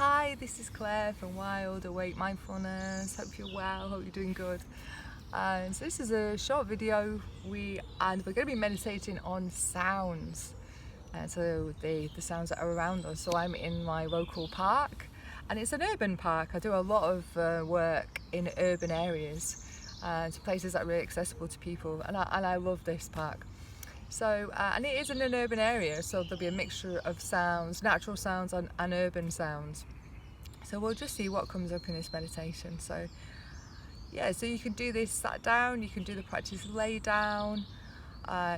Hi, this is Claire from Wild Awake Mindfulness. Hope you're well, hope you're doing good. So this is a short video we're going to be meditating on sounds. So the sounds that are around us. So I'm in my local park, and it's an urban park. I do a lot of work in urban areas, to places that are really accessible to people, and I love this park. So, and it is in an urban area, so there'll be a mixture of sounds, natural sounds and urban sounds. So we'll just see what comes up in this meditation. So yeah, so you can do this sat down, you can do the practice lay down,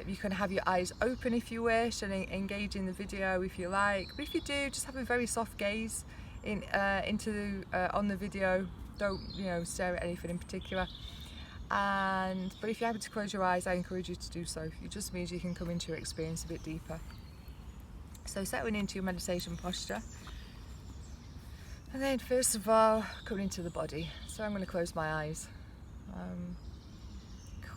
you can have your eyes open if you wish and engage in the video if you like. But if you do, just have a very soft gaze on the video. Don't stare at anything in particular. But if you're happy to close your eyes, I encourage you to do so. It just means you can come into your experience a bit deeper. So settling into your meditation posture. And then first of all, coming into the body. So I'm going to close my eyes.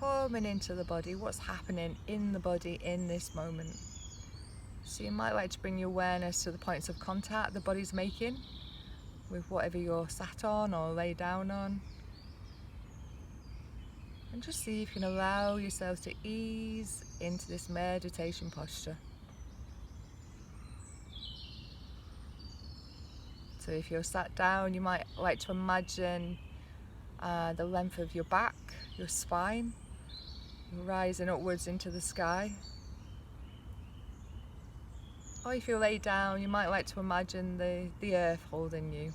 Coming into the body, what's happening in the body in this moment. So you might like to bring your awareness to the points of contact the body's making with whatever you're sat on or lay down on. And just see if you can allow yourself to ease into this meditation posture. So if you're sat down, you might like to imagine the length of your back, your spine, rising upwards into the sky. Or if you lay down, you might like to imagine the earth holding you,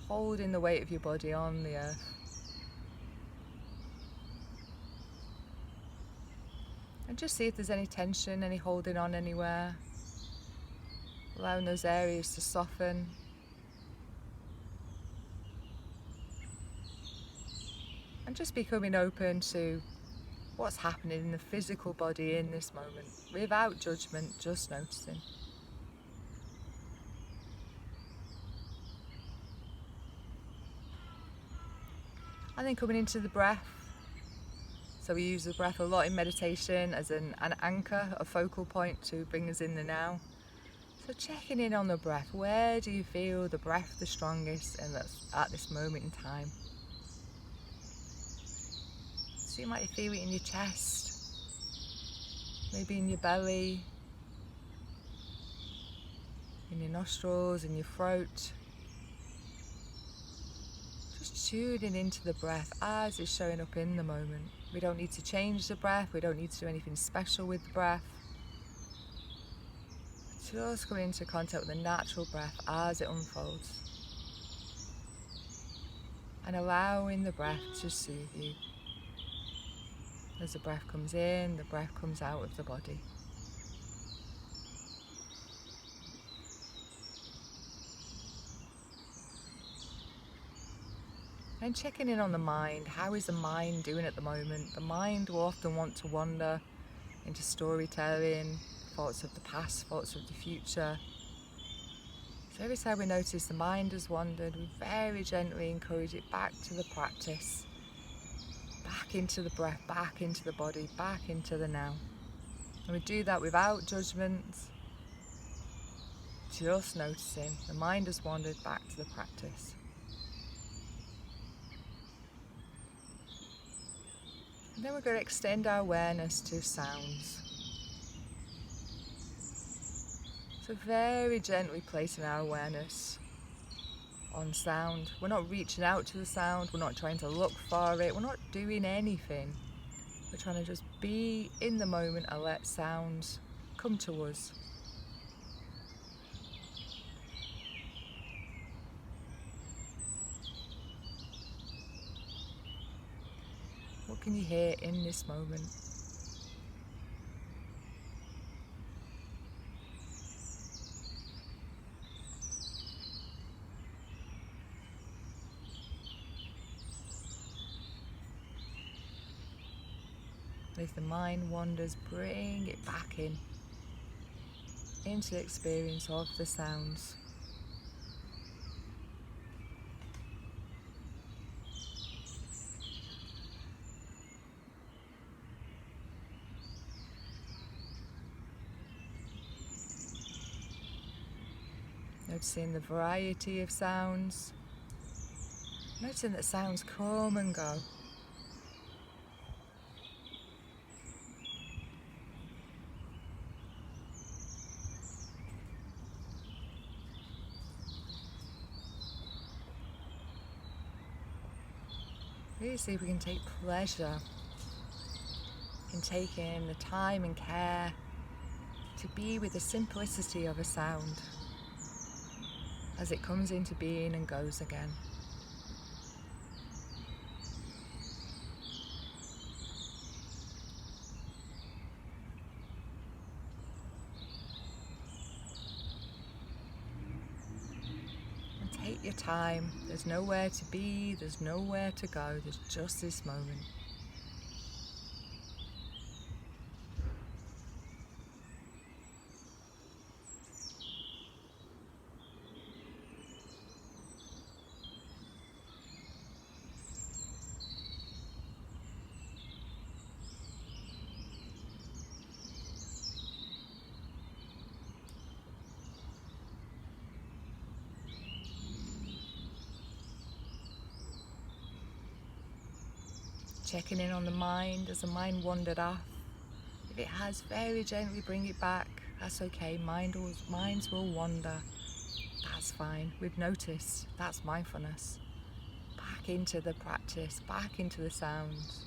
holding the weight of your body on the earth. And just see if there's any tension, any holding on anywhere. Allowing those areas to soften. And just becoming open to what's happening in the physical body in this moment, without judgment, just noticing. And then coming into the breath. So we use the breath a lot in meditation as an anchor, a focal point to bring us in the now. So checking in on the breath. Where do you feel the breath the strongest, and that's at this moment in time? So you might feel it in your chest, maybe in your belly, in your nostrils, in your throat. Just tuning into the breath as it's showing up in the moment. We don't need to change the breath, we don't need to do anything special with the breath. Just coming into contact with the natural breath as it unfolds. And allowing the breath to soothe you. As the breath comes in, the breath comes out of the body. And checking in on the mind. How is the mind doing at the moment? The mind will often want to wander into storytelling, thoughts of the past, thoughts of the future. So every time we notice the mind has wandered, we very gently encourage it back to the practice, back into the breath, back into the body, back into the now. And we do that without judgment, just noticing the mind has wandered, back to the practice. And then we're going to extend our awareness to sounds. So very gently placing our awareness on sound. We're not reaching out to the sound, we're not trying to look for it, we're not doing anything. We're trying to just be in the moment and let sounds come to us. What can you hear in this moment? If the mind wanders, bring it back in, into the experience of the sounds. Noticing the variety of sounds. Noticing that sounds come and go. Really see if we can take pleasure in taking the time and care to be with the simplicity of a sound as it comes into being and goes again. And take your time. There's nowhere to be, there's nowhere to go, there's just this moment. Checking in on the mind. Has the mind wandered off? If it has, very gently bring it back. That's okay. Minds will wander. That's fine. We've noticed. That's mindfulness. Back into the practice, back into the sounds.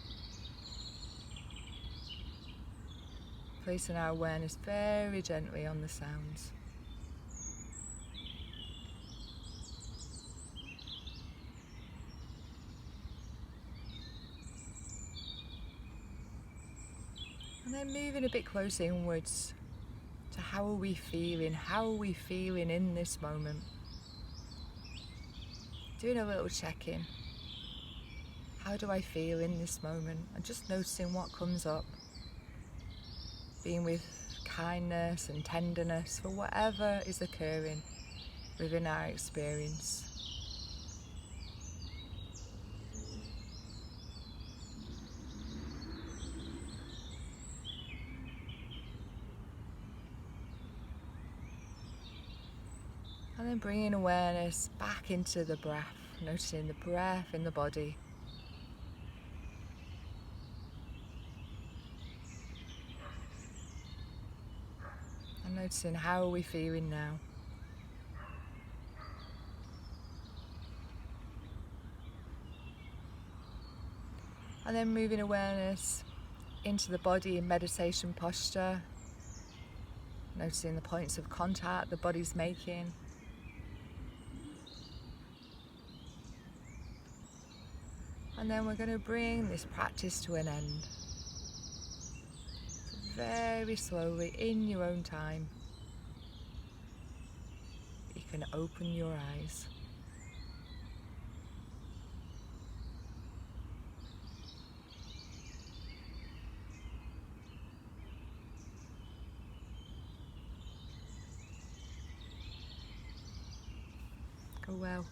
Placing our awareness very gently on the sounds. And then moving a bit closer inwards to how are we feeling? How are we feeling in this moment? Doing a little check-in. How do I feel in this moment? And just noticing what comes up. Being with kindness and tenderness for whatever is occurring within our experience. And then bringing awareness back into the breath, noticing the breath in the body. And noticing how are we feeling now. And then moving awareness into the body in meditation posture, noticing the points of contact the body's making. And then we're going to bring this practice to an end. So very slowly, in your own time, you can open your eyes. Go well.